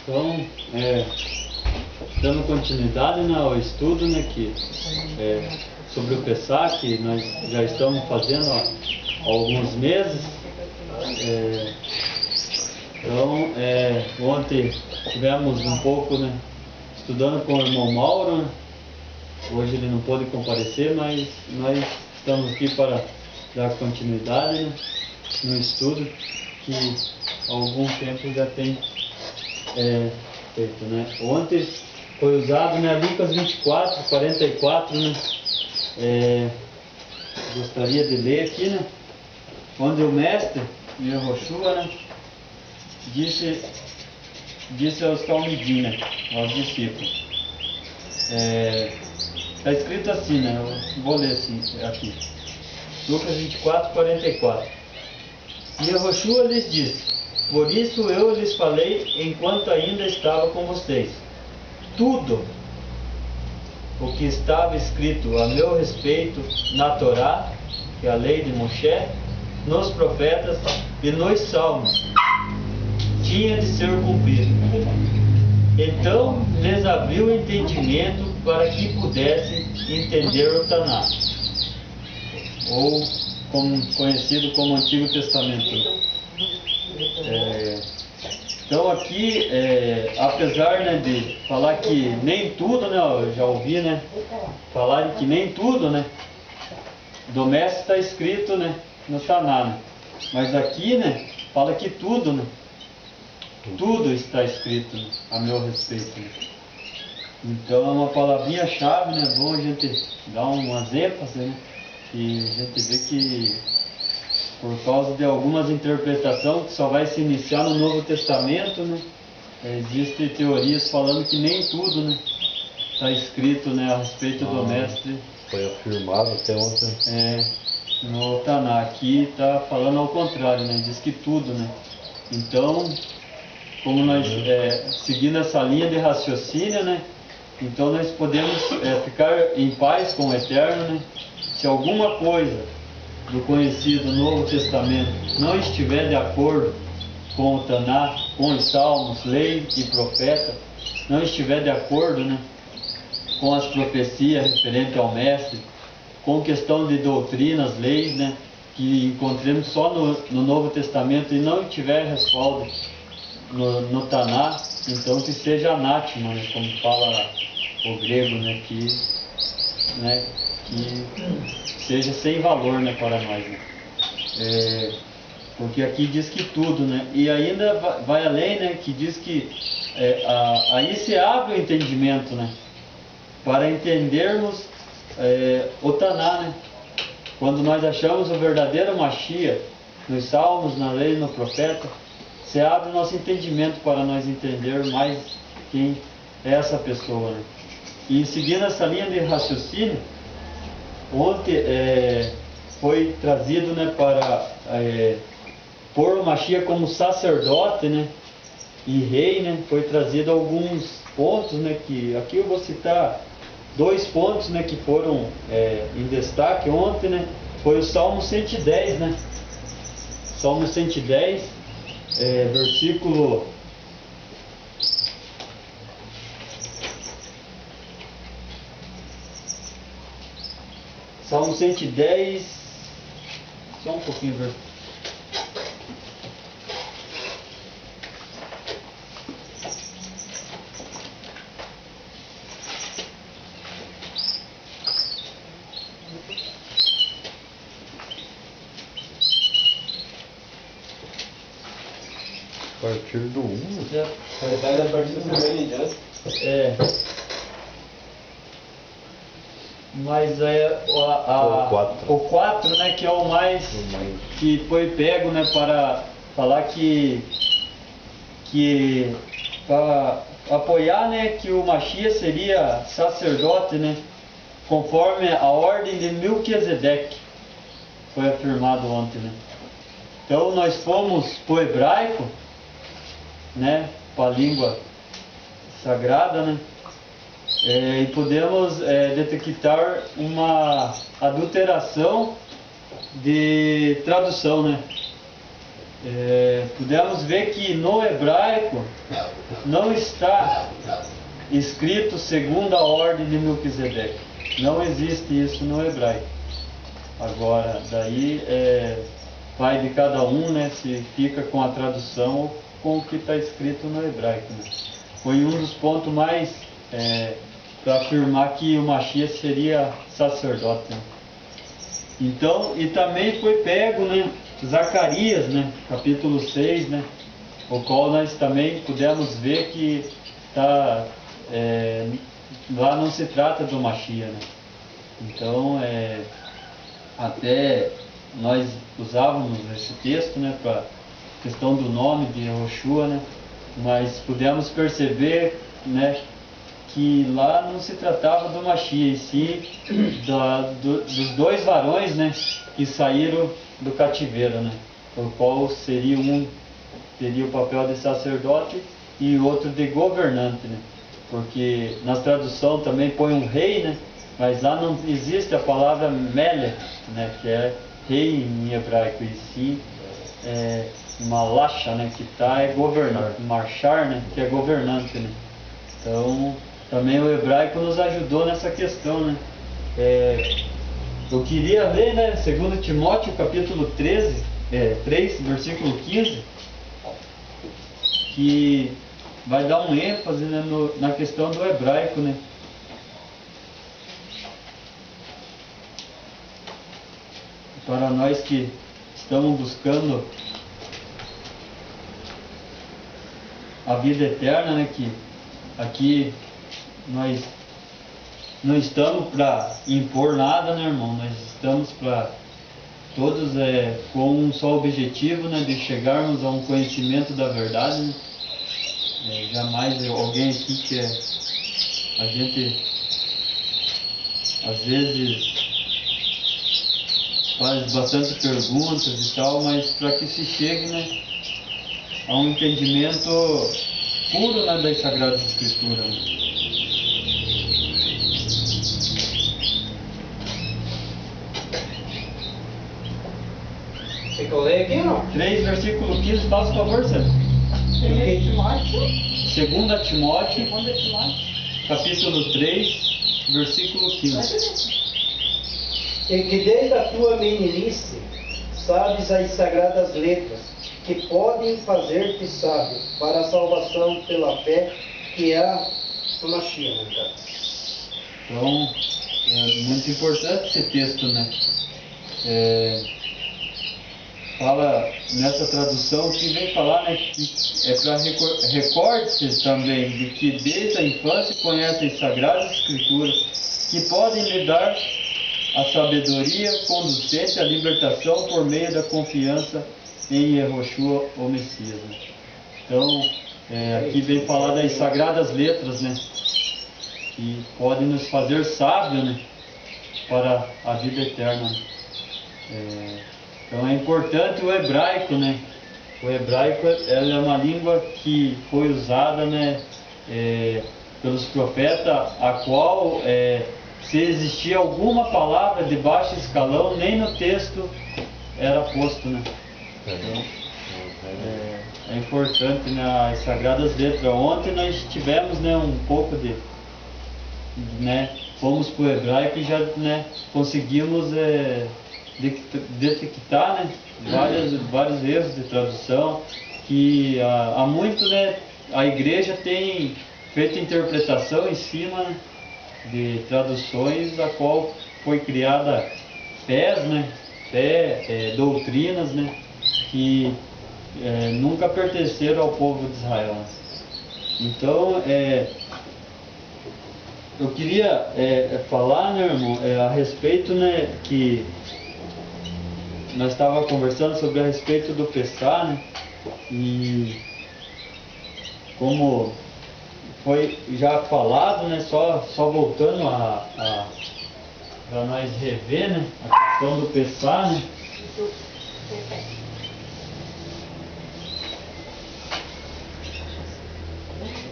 Então, dando continuidade, né, ao estudo, né, sobre o Pessah, que nós já estamos fazendo há alguns meses. Então, ontem tivemos um pouco, né, estudando com o irmão Mauro, né? Hoje ele não pôde comparecer, mas nós estamos aqui para dar continuidade, né, no estudo que há algum tempo já tem feito, né? Ontem foi usado, né, Lucas 24, 44, né? Gostaria de ler aqui, né? Onde o mestre, Yehoshua, né, disse aos talmidim, né, aos discípulos. Está escrito assim, né? Eu vou ler assim aqui. Lucas 24, 44. E Yehoshua lhes disse: por isso eu lhes falei enquanto ainda estava com vocês. Tudo o que estava escrito a meu respeito na Torá, que é a lei de Moshe, nos profetas e nos salmos, tinha de ser cumprido. Então lhes abriu o entendimento para que pudessem entender o Taná, ou conhecido como Antigo Testamento. Então aqui, apesar, né, de falar que nem tudo, né, eu já ouvi, né, falarem que nem tudo, né, do mestre está escrito, né, no Taná, né, mas aqui, né, fala que tudo, né, tudo está escrito, né, a meu respeito, né. Então é uma palavrinha-chave, né, bom a gente dar umas ênfases, né, e a gente vê que por causa de algumas interpretações que só vai se iniciar no Novo Testamento, né, existem teorias falando que nem tudo, né, está escrito, né, a respeito do mestre. Foi afirmado até ontem. No Taná. Aqui está falando ao contrário, né, diz que tudo, né. Então, como nós seguindo essa linha de raciocínio, né, então nós podemos ficar em paz com o Eterno, né, se alguma coisa do conhecido Novo Testamento não estiver de acordo com o Taná, com os Salmos, lei e profeta, não estiver de acordo, né, com as profecias referentes ao Mestre, com questão de doutrinas, leis, né, que encontremos só no Novo Testamento e não tiver respaldo no Taná, então que seja anátema, né, como fala o grego, né, que seja sem valor, né, para nós, né? Porque aqui diz que tudo, né, e ainda vai além, né, que diz que aí se abre o entendimento, né, para entendermos o Taná, né, quando nós achamos o verdadeiro Mashiach nos Salmos, na lei e no profeta, se abre o nosso entendimento para nós entender mais quem é essa pessoa, né? E seguindo essa linha de raciocínio, ontem foi trazido, né, para pôr o Mashiach como sacerdote, né, e rei, né, foi trazido alguns pontos, né, que aqui eu vou citar 2 pontos, né, que foram em destaque ontem, né, foi o Salmo 110, né, Salmo 110, versículo Salmo 110, só um pouquinho, A partir do 1. A partir do primeiro em diante. Mas o 4, né, que é o mais que foi pego, né, para falar que para apoiar, né, que o Mashiach seria sacerdote, né, conforme a ordem de Melquisedeque, foi afirmado ontem, né. Então nós fomos para o hebraico, né, para a língua sagrada, né, e podemos detectar uma adulteração de tradução, né. pudemos ver que no hebraico não está escrito segundo a ordem de Melquisedeque. Não existe isso no hebraico. Agora, daí vai de cada um, né, se fica com a tradução ou com o que está escrito no hebraico. Né? Foi um dos pontos mais para afirmar que o Mashiach seria sacerdote. Né? Então, e também foi pego, né, Zacarias, né, capítulo 6, né, o qual nós também pudemos ver que lá não se trata do Mashiach. Né? Então, até nós usávamos esse texto, né, para questão do nome de Yehoshua, né, mas pudemos perceber, né, que lá não se tratava do Mashiach, e sim dos dois varões, né, que saíram do cativeiro, né, o qual seria um teria o papel de sacerdote e outro de governante, né, porque na tradução também põe um rei, né, mas lá não existe a palavra melech, né, que é rei em hebraico, e sim malasha, né, que é governante, marchar, né, que é governante, né. Então também o hebraico nos ajudou nessa questão, né. Eu queria ler, né, 2 Timóteo capítulo 3, versículo 15, que vai dar um ênfase, né, na questão do hebraico, né. Para nós que estamos buscando a vida eterna, né, que aqui nós não estamos para impor nada, né, irmão? Nós estamos para todos com um só objetivo, né, de chegarmos a um conhecimento da verdade, né? Jamais alguém aqui que a gente às vezes faz bastante perguntas e tal, mas para que se chegue, né, a um entendimento puro, né, das Sagradas Escrituras. Né? Você quer ler aqui ou não? 3, versículo 15, faz o favor, Sérgio. 2 Timóteo, 2 Timóteo, capítulo 3, versículo 15. e que desde a tua meninice sabes as sagradas letras, que podem fazer-te sábio para a salvação pela fé que há no Mashiach, né, cara? Então, é muito importante esse texto, né? Fala nessa tradução que vem falar, né, que é para recorde-se também de que desde a infância conhecem as Sagradas Escrituras, que podem lhe dar a sabedoria conducente à libertação por meio da confiança em Yehoshua, o Messias. Né? Então, aqui vem falar das Sagradas Letras, né, que podem nos fazer sábios, né, para a vida eterna. Então é importante o hebraico, né? O hebraico ela é uma língua que foi usada, né, pelos profetas, a qual se existia alguma palavra de baixo escalão, nem no texto era posto, né? Então, é importante, né, as Sagradas Letras. Ontem nós tivemos, né, um pouco né, fomos para o hebraico e já, né, conseguimos detectar, né, vários erros de tradução, que há muito, né, a igreja tem feito interpretação em cima de traduções a qual foi criada fés, né, doutrinas, né, que nunca pertenceram ao povo de Israel. Né. Então, eu queria falar, né, irmão, a respeito, né, que nós estávamos conversando sobre a respeito do Pessah, né, e como foi já falado, né, só voltando para nós rever, né, a questão do Pessah, né.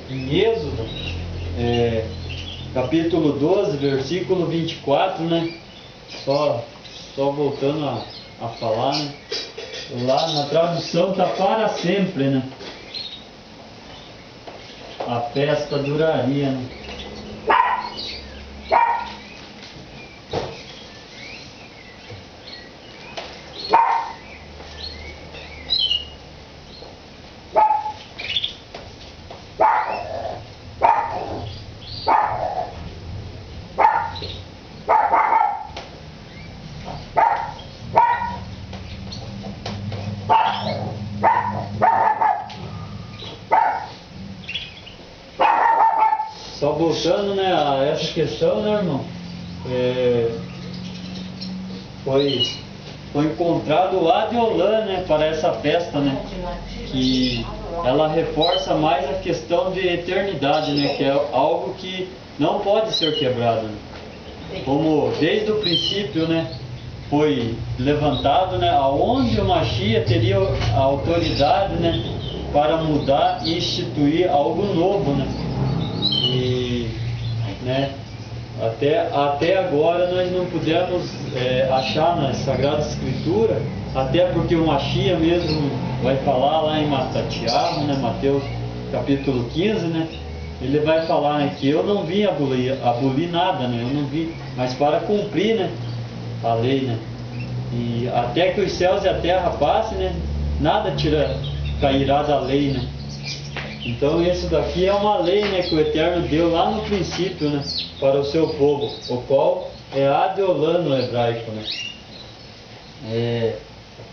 Em Êxodo, capítulo 12, versículo 24, né, só voltando a falar, né, lá na tradução está para sempre, né? A festa duraria, né? Só voltando, né, a essa questão, né, irmão? Foi encontrado o Adiolan, né, para essa festa, né? Que ela reforça mais a questão de eternidade, né? Que é algo que não pode ser quebrado, né? Como desde o princípio, né, foi levantado, né, aonde o Mashiach teria a autoridade, né, para mudar e instituir algo novo, né? E, né, até agora nós não pudemos achar na Sagrada Escritura, até porque o Mashiach mesmo vai falar lá em Tiago, né, Mateus capítulo 15, né, ele vai falar, né, que eu não vim abolir nada, né, eu não vim, mas para cumprir, né, a lei, né, e até que os céus e a terra passem, né, nada cairá da lei, né. Então isso daqui é uma lei, né, que o Eterno deu lá no princípio, né, para o seu povo, o qual é Adiolan no hebraico, né,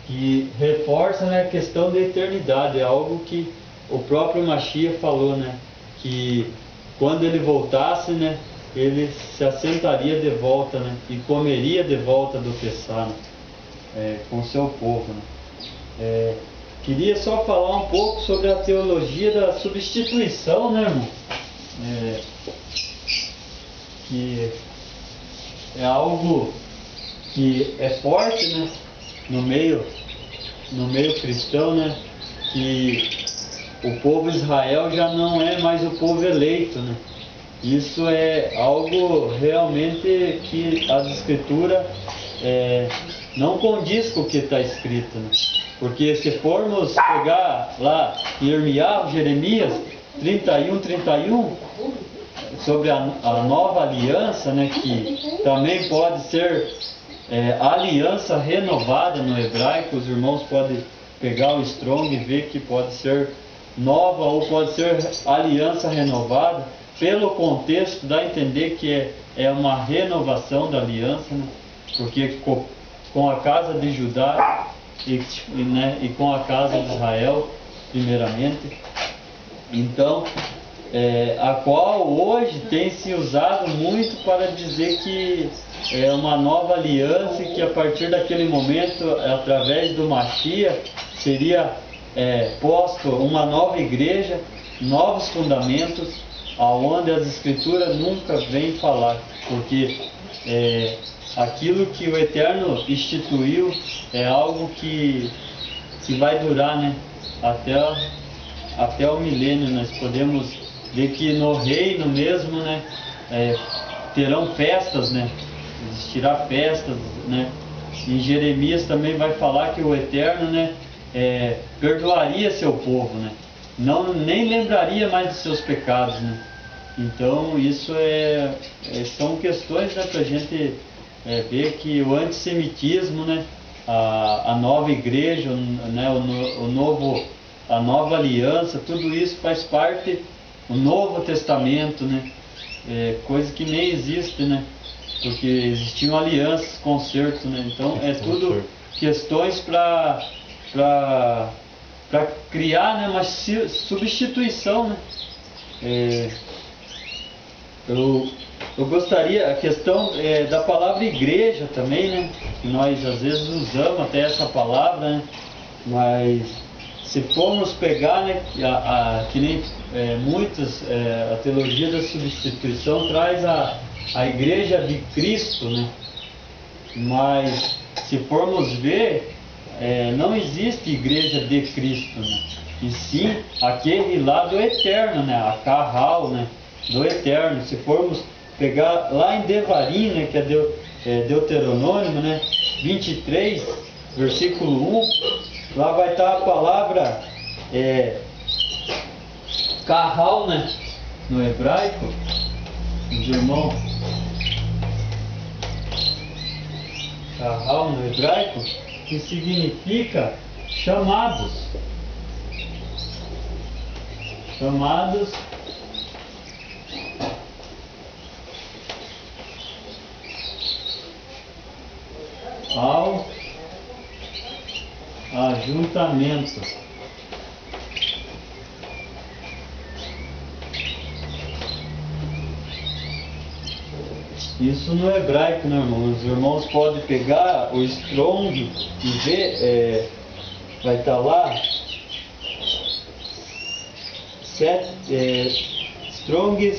que reforça, né, a questão da eternidade, é algo que o próprio Mashiach falou, né, que quando ele voltasse, né, ele se assentaria de volta, né, e comeria de volta do Pessah, né, com o seu povo, né. Queria só falar um pouco sobre a teologia da substituição, né, irmão? Que é algo que é forte, né, no meio cristão, né, que o povo Israel já não é mais o povo eleito, né. Isso é algo realmente que as Escrituras não condiz com o que está escrito, né. Porque se formos pegar lá em Jeremias 31, sobre a nova aliança, né, que também pode ser aliança renovada no hebraico, os irmãos podem pegar o Strong e ver que pode ser nova ou pode ser aliança renovada. Pelo contexto dá a entender que é uma renovação da aliança, né, porque com a casa de Judá e com a casa de Israel, primeiramente. Então, a qual hoje tem se usado muito para dizer que é uma nova aliança e que a partir daquele momento, através do Mashiach, seria posto uma nova igreja, novos fundamentos, aonde as Escrituras nunca vêm falar, porque aquilo que o Eterno instituiu é algo que vai durar, né, até o milênio. Nós podemos ver que no reino mesmo, né, terão festas, né, existirá festas, né. Em Jeremias também vai falar que o Eterno, né, perdoaria seu povo, né, nem lembraria mais dos seus pecados, né. Então isso são questões, né, para a gente ver que o antissemitismo, né, a nova igreja, né, a nova aliança, tudo isso faz parte do Novo Testamento, né, coisa que nem existe, né, porque existiam alianças, concertos, né, então tudo questões para criar, né, uma substituição, né. Eu gostaria, a questão da palavra igreja também, né, que nós às vezes usamos até essa palavra, né, mas se formos pegar, né, que nem muitas, a teologia da substituição traz a igreja de Cristo, né, mas se formos ver, não existe igreja de Cristo, né, e sim aquele lá do Eterno, né, a Carral, né, do Eterno. Se formos pegar lá em Devarim, né, que é Deuteronômio, né, 23, versículo 1, lá vai estar a palavra kahal, né? No hebraico, os irmãos, kahal no hebraico, que significa chamados. Chamados ao ajuntamento. Isso no hebraico, né, irmão? Os irmãos podem pegar o Strong e ver, vai estar lá, Strong,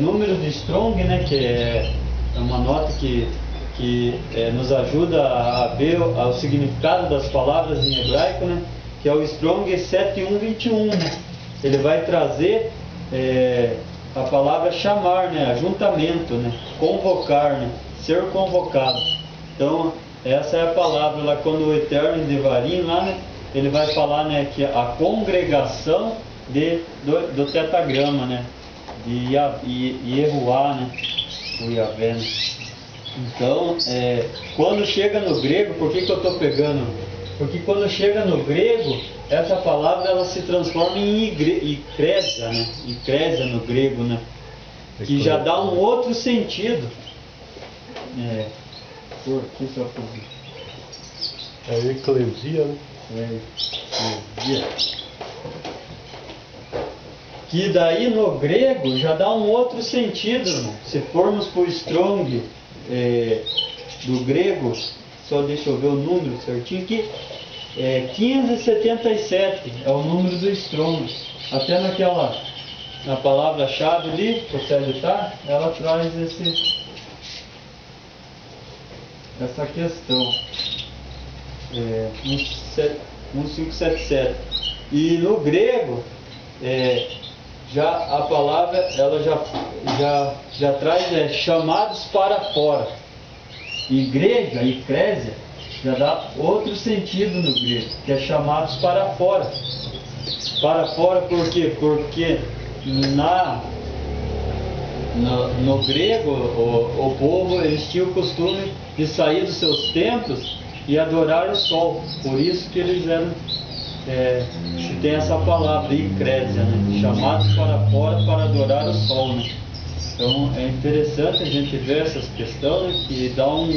número de Strong, né, que é uma nota que nos ajuda a ver o significado das palavras em hebraico, né, que é o Strong 7121, né? Ele vai trazer a palavra chamar, né, ajuntamento, né, convocar, né, ser convocado. Então essa é a palavra lá, quando o Eterno em Devarim lá, né, ele vai falar, né, que a congregação do tetagrama, né, de Yehuá, né, o Yahvé, né. Então, quando chega no grego, por que eu estou pegando? Porque quando chega no grego, essa palavra ela se transforma em icrésia, né? Icrésia no grego, né? Que já dá um outro sentido. Por que só por... É eclesia, né? Eclesia. Que daí no grego já dá um outro sentido, irmão. Se formos para o Strong do grego, só deixa eu ver o número certinho aqui, 1577 é o número do Strong. Até na palavra-chave ali, que você editar, ela traz essa questão. 1577. E no grego, já a palavra ela já traz chamados para fora. Igreja, eclésia, já dá outro sentido no grego, que é chamados para fora. Para fora por quê? Porque no grego o povo eles tinham o costume de sair dos seus templos e adorar o sol. Por isso que eles eram tem essa palavra, eclésia, né? Chamados para fora para adorar o sol, né? Então é interessante a gente ver essas questões, né? Que dá um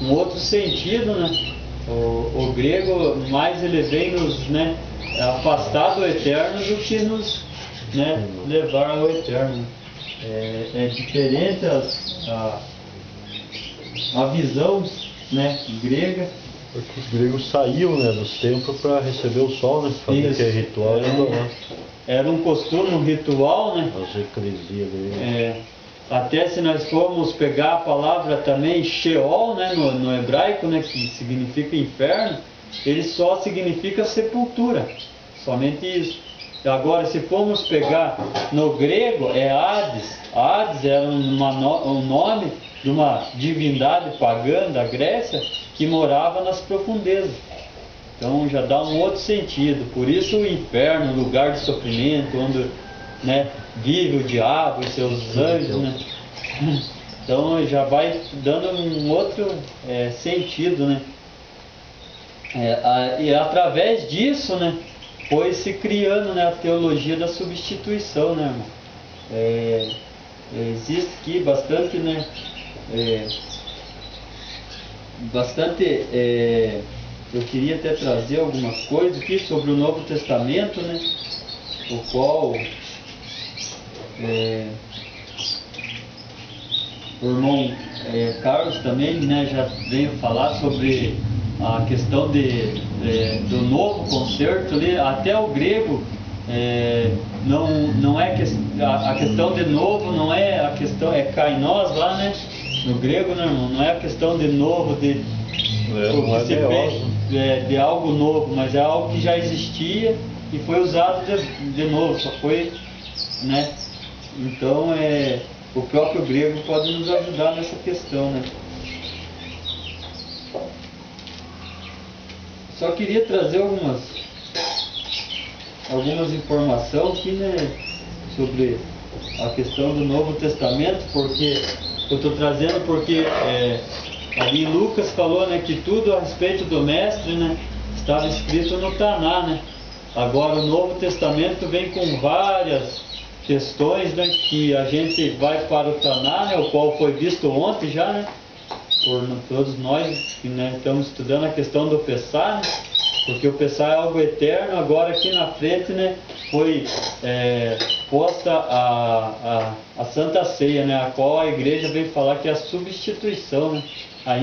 outro sentido, né? O grego mais ele vem nos, né, afastar do eterno do que nos, né, levar ao eterno. É diferente a visão, né, grega. Porque os gregos saíam, né, dos templos para receber o sol, né? Fazer que é ritual, era um costume, um ritual, né? As eclesias gregas. Até se nós formos pegar a palavra também Sheol, né, no hebraico, né, que significa inferno, ele só significa sepultura, somente isso. Agora, se formos pegar no grego, é Hades. Hades era um nome de uma divindade pagã da Grécia que morava nas profundezas. Então já dá um outro sentido. Por isso o inferno, lugar de sofrimento, onde, né, vive o diabo e seus anjos, né? Então já vai dando um outro sentido, né? E através disso, né, foi se criando, né, a teologia da substituição, né, irmão? Existe aqui bastante, né, eu queria até trazer algumas coisas aqui sobre o Novo Testamento, né, o qual o irmão Carlos também, né, já veio falar sobre a questão do novo concerto ali. Até o grego não é a questão de novo, não é a questão, é kainos lá, né, no grego, né, não é a questão de novo, de algo novo, mas é algo que já existia e foi usado de novo, só foi, né? Então o próprio grego pode nos ajudar nessa questão, né? só queria trazer algumas informações aqui, né, sobre a questão do Novo Testamento, porque eu estou trazendo porque ali Lucas falou, né, que tudo a respeito do Mestre, né, estava escrito no Taná, né. Agora o Novo Testamento vem com várias questões, né, que a gente vai para o Taná, né, o qual foi visto ontem já, né, por todos nós que, né, estamos estudando a questão do Pessah, né, porque o Pessah é algo eterno. Agora aqui na frente, né, foi posta a Santa Ceia, né, a qual a igreja veio falar que é a substituição, né, a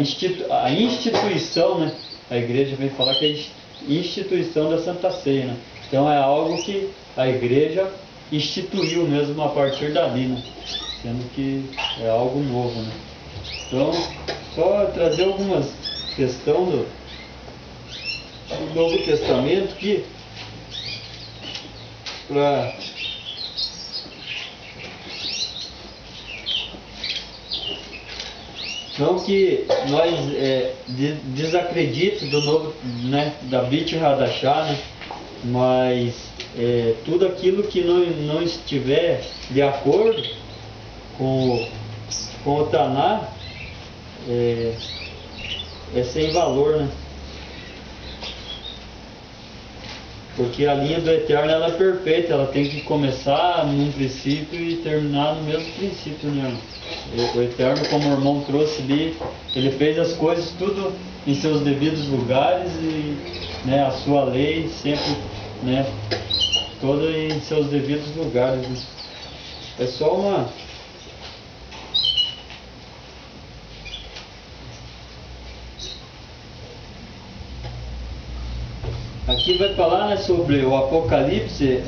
instituição, né, a igreja veio falar que é a instituição da Santa Ceia, né. Então é algo que a igreja instituiu mesmo a partir dali, né, sendo que é algo novo, né. Então, só trazer algumas questões do Novo Testamento que não que nós desacredite do novo, né, da Brit Hadashah, né, mas tudo aquilo que não estiver de acordo com o Taná é sem valor, né? Porque a linha do Eterno ela é perfeita, ela tem que começar num princípio e terminar no mesmo princípio, né? O Eterno, como o irmão trouxe ali, ele fez as coisas tudo em seus devidos lugares e, né, a sua lei sempre, né, toda em seus devidos lugares, né? É só uma... Aqui vai falar, né, sobre o Apocalipse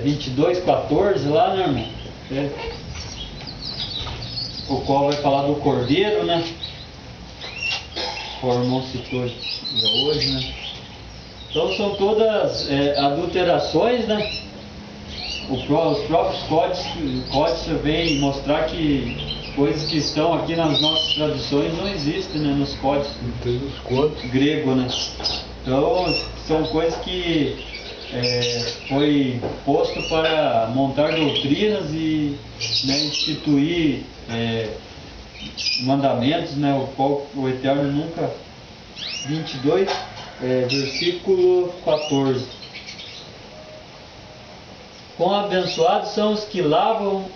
22:14 lá, né, irmão? O qual vai falar do Cordeiro, né? O irmão citou hoje, né? Então são todas adulterações, né? Os próprios códices vêm mostrar que coisas que estão aqui nas nossas tradições não existem, né, nos códices grego, né? Então são coisas que foi posto para montar doutrinas e, né, instituir mandamentos, né, o qual o Eterno nunca... 22, versículo 14. Quão abençoados são os que lavaram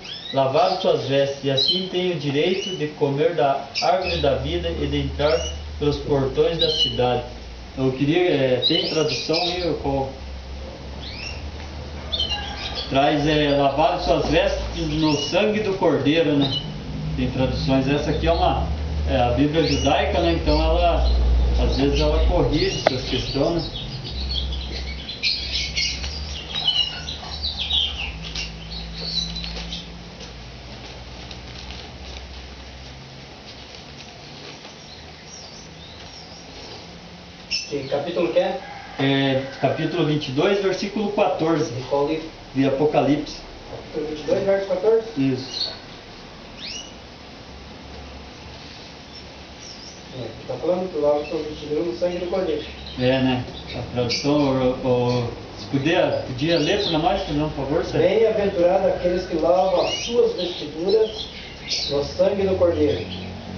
suas vestes, e assim têm o direito de comer da árvore da vida e de entrar pelos portões da cidade. Eu queria, tem tradução aí, qual traz lavar suas vestes no sangue do Cordeiro, né? Tem traduções. Essa aqui é a Bíblia judaica, né? Então ela, às vezes ela corrige essas questões, né? Que capítulo que é? Capítulo 22, versículo 14. De qual livro? De Apocalipse. Capítulo 22, verso 14? Isso. Está falando que lava seus vestidos no sangue do Cordeiro. Né? A tradução, se podia ler para nós, por favor, Sérgio? Bem-aventurado aqueles que lavam as suas vestiduras no sangue do Cordeiro,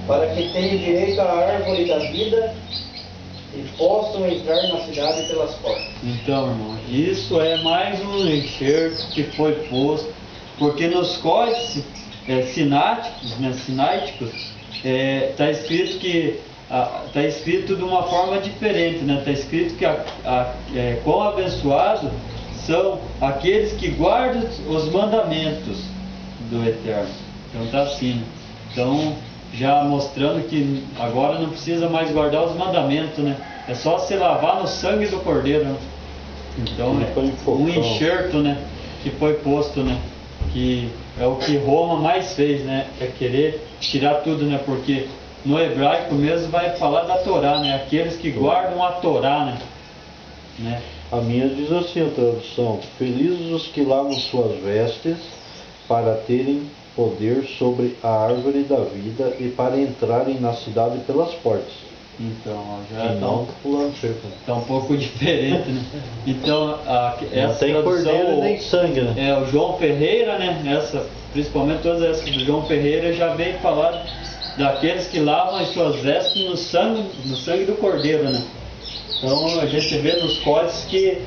para que tenham direito à árvore da vida e possam entrar na cidade pelas portas. Então, irmão, isso é mais um enxerto que foi posto, porque nos códices sináticos, né, está escrito que está escrito de uma forma diferente, né? Está escrito que quão abençoados são aqueles que guardam os mandamentos do Eterno. Então está assim. Então, já mostrando que agora não precisa mais guardar os mandamentos, né? É só se lavar no sangue do Cordeiro, né? Então é um enxerto, né, que foi posto, né? Que é o que Roma mais fez, né? É querer tirar tudo, né? Porque no hebraico mesmo vai falar da Torá, né? Aqueles que guardam a Torá, né? A minha diz assim, a tradução: felizes os que lavam suas vestes para terem poder sobre a árvore da vida e para entrarem na cidade pelas portas. Então, ó, E já não pulando cerco. tá um pouco diferente, né? Então, Não essa tem cordeiro tradução, nem sangue, né? o João Ferreira, né? Principalmente todas essas do João Ferreira já vem falar daqueles que lavam as suas vestes no sangue do cordeiro, né? Então a gente vê nos códices que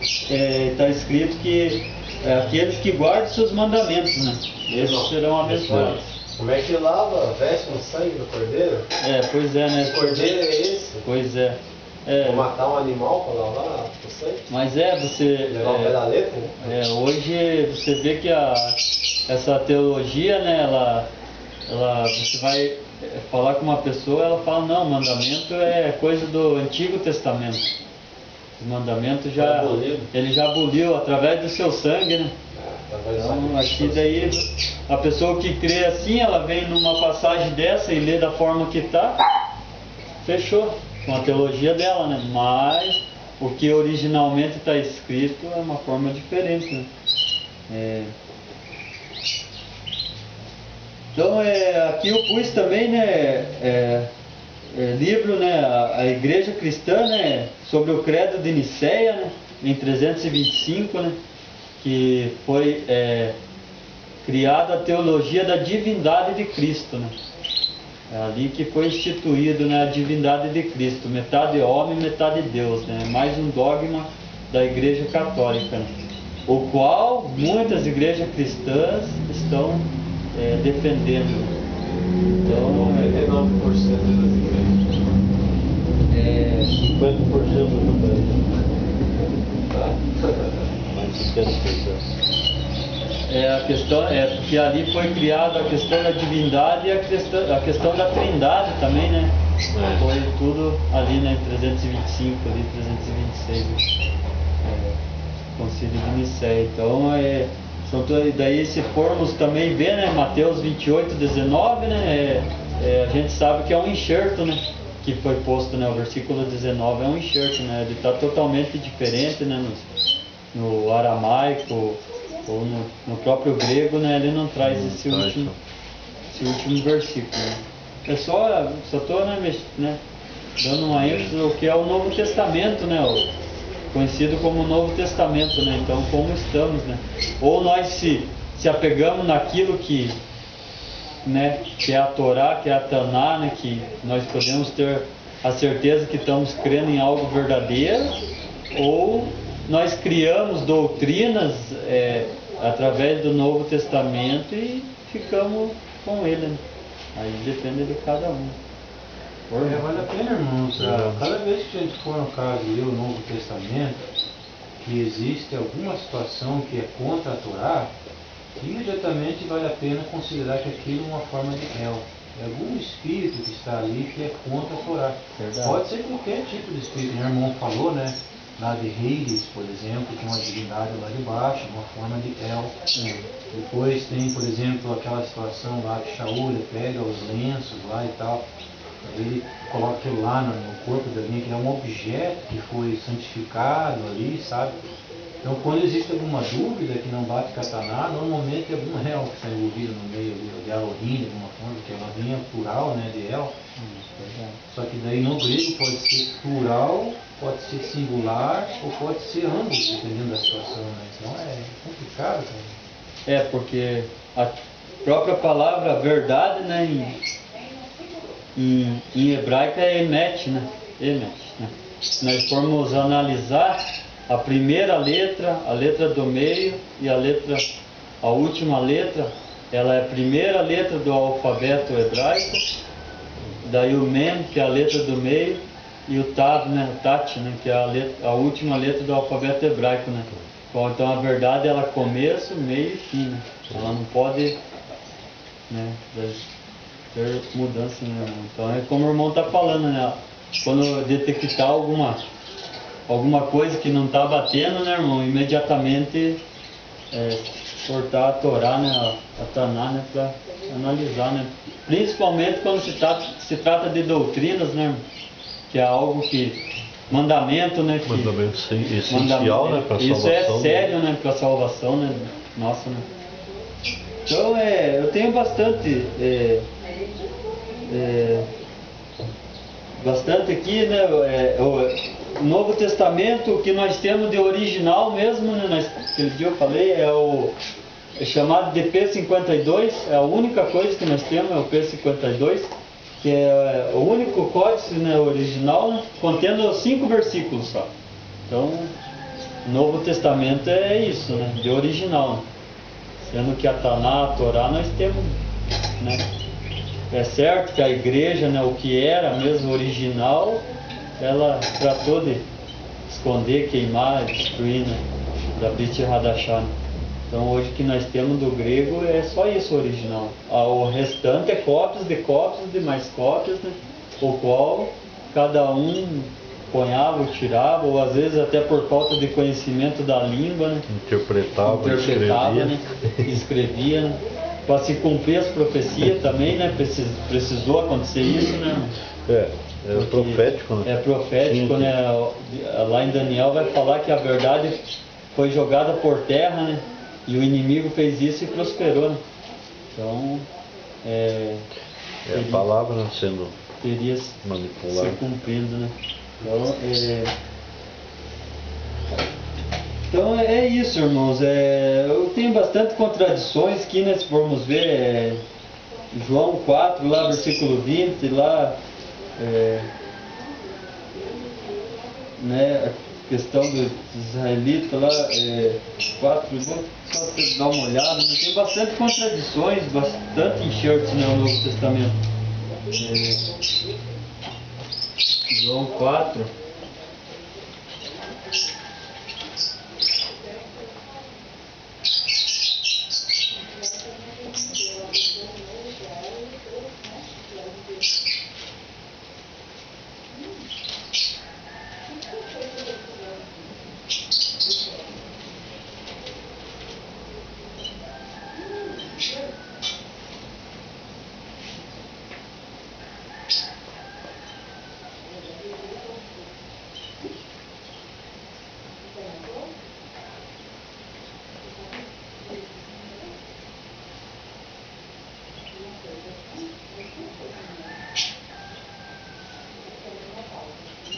está escrito que aqueles que guardam seus mandamentos, né? Esses serão abençoados. Como é que lava a veste no sangue do cordeiro? Pois é, né? Que cordeiro é esse? Pois é. Vou matar um animal para lavar o sangue? Mas você... Levar o pé da letra, né? Hoje você vê que essa teologia, né? Você vai falar com uma pessoa, ela fala, não, mandamento é coisa do Antigo Testamento. Os mandamentos ele já aboliu através do seu sangue, né? Então, aqui daí, a pessoa que crê assim, ela vem numa passagem dessa e lê da forma que está, fechou com a teologia dela, né? Mas o que originalmente está escrito é uma forma diferente, né? Então, aqui eu pus também, né, livro, né, a Igreja Cristã, né, sobre o Credo de Nicéia, né, em 325, né, que foi criada a teologia da divindade de Cristo, né. É ali que foi instituído, né, a divindade de Cristo, metade homem, metade Deus, né, mais um dogma da Igreja Católica, né, o qual muitas igrejas cristãs estão defendendo. Então, 99% das igrejas. 50% do país. Tá? Mas isso quer dizer. A questão porque ali foi criada a questão da divindade e a questão da trindade também, né? Foi tudo ali, né? 325, ali 326, Concílio de Nicéia. Então, daí se formos também ver, né, Mateus 28, 19, né, a gente sabe que é um enxerto, né, que foi posto, né, o versículo 19 é um enxerto, né, ele está totalmente diferente, né, no aramaico ou no próprio grego, né, ele não traz esse último versículo, né. Só estou, né, dando uma ênfase ao que é o Novo Testamento, né, conhecido como Novo Testamento, né? Então, como estamos, né? Ou nós se apegamos naquilo que, né, que é a Torá, que é a Taná, né, que nós podemos ter a certeza que estamos crendo em algo verdadeiro, ou nós criamos doutrinas através do Novo Testamento e ficamos com ele, né? Aí depende de cada um. Vale a pena, irmãos, cada vez que a gente for, no caso, ler o Novo Testamento, que existe alguma situação que é contra a Torá, imediatamente vale a pena considerar que aquilo é uma forma de réu. É algum espírito que está ali que é contra a Torá. Verdade. Pode ser qualquer tipo de espírito. Meu irmão falou, né? Lá de Reis, por exemplo, que é uma divindade lá de baixo, uma forma de El. Depois tem, por exemplo, aquela situação lá que Shaul pega os lenços lá e tal. Ele coloca aquilo lá no corpo de alguém, que é um objeto que foi santificado ali, sabe? Então, quando existe alguma dúvida que não bate Kataná, normalmente é algum réu que está envolvido no meio de Elohim, de alguma forma, porque Elohim é plural, né, de El. Só que daí no grego pode ser plural, pode ser singular ou pode ser ambos, dependendo da situação, né? Então é complicado, cara. Porque a própria palavra verdade, né, em hebraico é emet, né? Emet, né? Se nós formos analisar a primeira letra, a letra do meio e a última letra, ela é a primeira letra do alfabeto hebraico, daí o Mem, que é a letra do meio, e o Tav, né, o Tat, né, que é a última letra do alfabeto hebraico, né? Então a verdade ela é começo, meio e fim, né? Ela não pode, né, ter mudança, né, irmão? Então é como o irmão está falando, né? Quando detectar alguma coisa que não está batendo, né, irmão? Imediatamente cortar a Torá, né, a Taná, né, para analisar, né? Principalmente quando se trata de doutrinas, né, irmão? Que é algo que mandamento, né? Mandamento essencial, né, para a salvação. Isso é sério, né, para a salvação, né? Nossa, né? Então eu tenho bastante bastante aqui, né? O Novo Testamento, o que nós temos de original mesmo, né? Aquele dia eu falei, é chamado de P52, é a única coisa que nós temos, é o P52, que é o único códice, né, original, né, contendo 5 versículos só. Então, o Novo Testamento é isso, né, de original. Né? Sendo que a Taná, a Torá, nós temos, né? É certo que a igreja, né, o que era mesmo original, ela tratou de esconder, queimar, destruir, né, da Brit Hadashah. Então hoje que nós temos do grego é só isso original. O restante é cópias de mais cópias, né, o qual cada um ponhava ou tirava, ou às vezes até por falta de conhecimento da língua, né, interpretava escrevia, né? Escrevia, né, para se cumprir as profecias também, né, precisou acontecer isso, né? É profético, né? É profético, né? Lá em Daniel vai falar que a verdade foi jogada por terra, né? E o inimigo fez isso e prosperou, né? Então, a palavra sendo teria manipulada. se cumprindo, né? Então é isso, irmãos. Eu tenho bastante contradições aqui, né? Se formos ver, João 4, lá, versículo 20, lá, né? A questão dos israelitas lá, 4, vou só dar uma olhada, né? Tem bastante contradições, bastante enxertos, né, no Novo Testamento. João 4.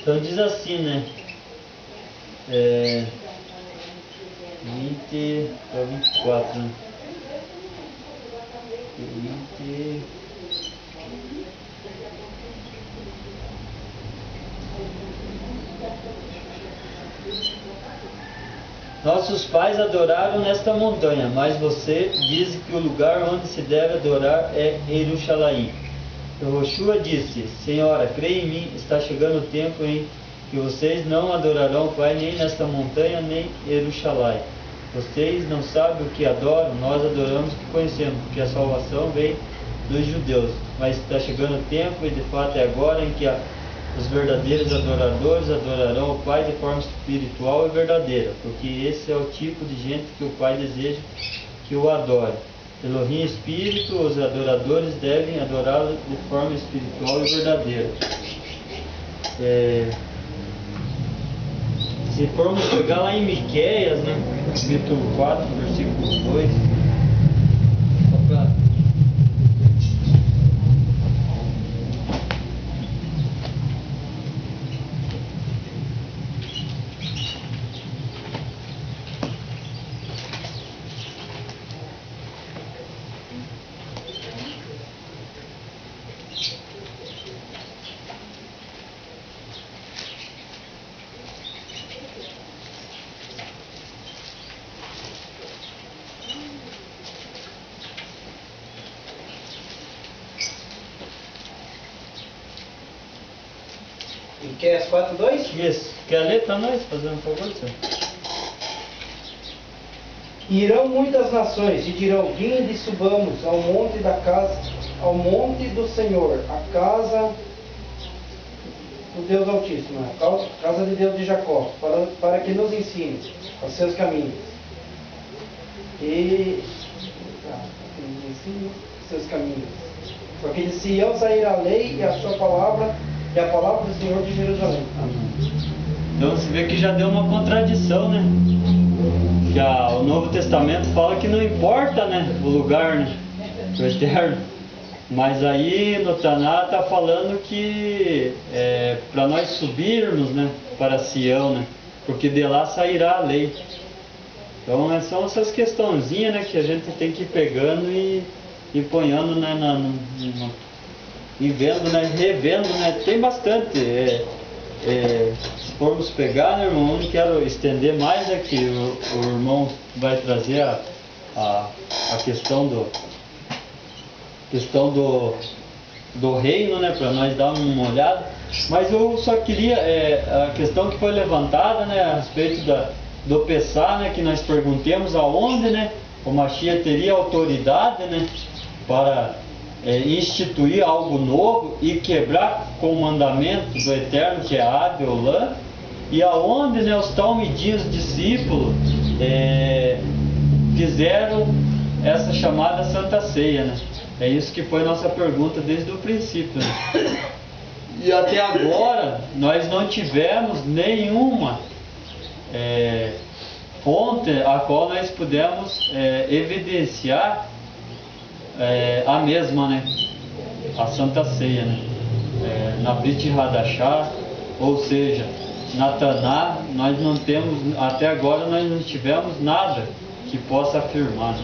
Então diz assim, né? 20 para 24, né? 20. Nossos pais adoraram nesta montanha, mas você diz que o lugar onde se deve adorar é Jerusalém. Yoshua disse: Senhora, creia em mim, está chegando o tempo em que vocês não adorarão o Pai nem nesta montanha, nem Jerusalém. Vocês não sabem o que adoram, nós adoramos o que conhecemos, porque a salvação vem dos judeus. Mas está chegando o tempo, e de fato é agora, em que os verdadeiros adoradores adorarão o Pai de forma espiritual e verdadeira, porque esse é o tipo de gente que o Pai deseja que o adore. Elohim Espírito, os adoradores devem adorá-lo de forma espiritual e verdadeira. Se formos pegar lá em Miqueias, né, capítulo 4, versículo 2, só para... Miqueias 4:2? Isso. Quer ler para nós, fazendo um favor, senhor? Irão muitas nações e dirão: vinde e subamos ao monte da casa, ao monte do Senhor, a casa do Deus Altíssimo, a casa de Deus de Jacó, para que nos ensine os seus caminhos. Seus caminhos. Porque de Sião sairá a lei e a sua palavra, e a palavra do Senhor de Jerusalém. Amém. Então você vê que já deu uma contradição, né? Que o Novo Testamento fala que não importa, né, o lugar, né, o eterno. Mas aí no Taná está falando que para nós subirmos, né, para Sião, né, porque de lá sairá a lei. Então são essas questãozinhas, né, que a gente tem que ir pegando e ponhando, né, e vendo, né, revendo, né, tem bastante. Se formos pegar, né, irmão, eu não quero estender mais aqui, o irmão vai trazer a questão do reino, né, para nós dar uma olhada. Mas eu só queria, a questão que foi levantada, né, a respeito do Pessah, né, que nós perguntemos aonde, né, o Mashiach teria autoridade, né, para instituir algo novo e quebrar com o mandamento do Eterno, que é Ad Olam, e aonde, né, os talmidim, os discípulos, fizeram essa chamada Santa Ceia, né? É isso que foi nossa pergunta desde o princípio, né? E até agora nós não tivemos nenhuma fonte a qual nós pudemos evidenciar a mesma, né? A Santa Ceia, né? Na Brit Hadashah, ou seja, na Taná, nós não temos, até agora nós não tivemos nada que possa afirmar.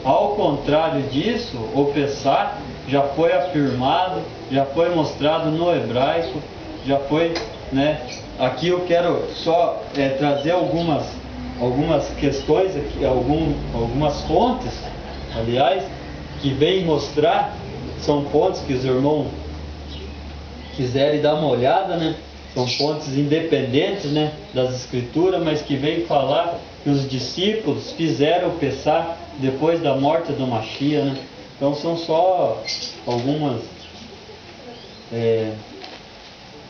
Ao contrário disso, o Pessah já foi afirmado, já foi mostrado no hebraico, já foi, né? Aqui eu quero só trazer algumas questões aqui, algumas fontes, aliás, que vem mostrar, são fontes que os irmãos quiserem dar uma olhada, né? São fontes independentes, né, das escrituras, mas que vem falar que os discípulos fizeram o Pessah depois da morte do Mashiach, né? Então são só algumas.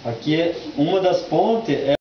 Aqui uma das fontes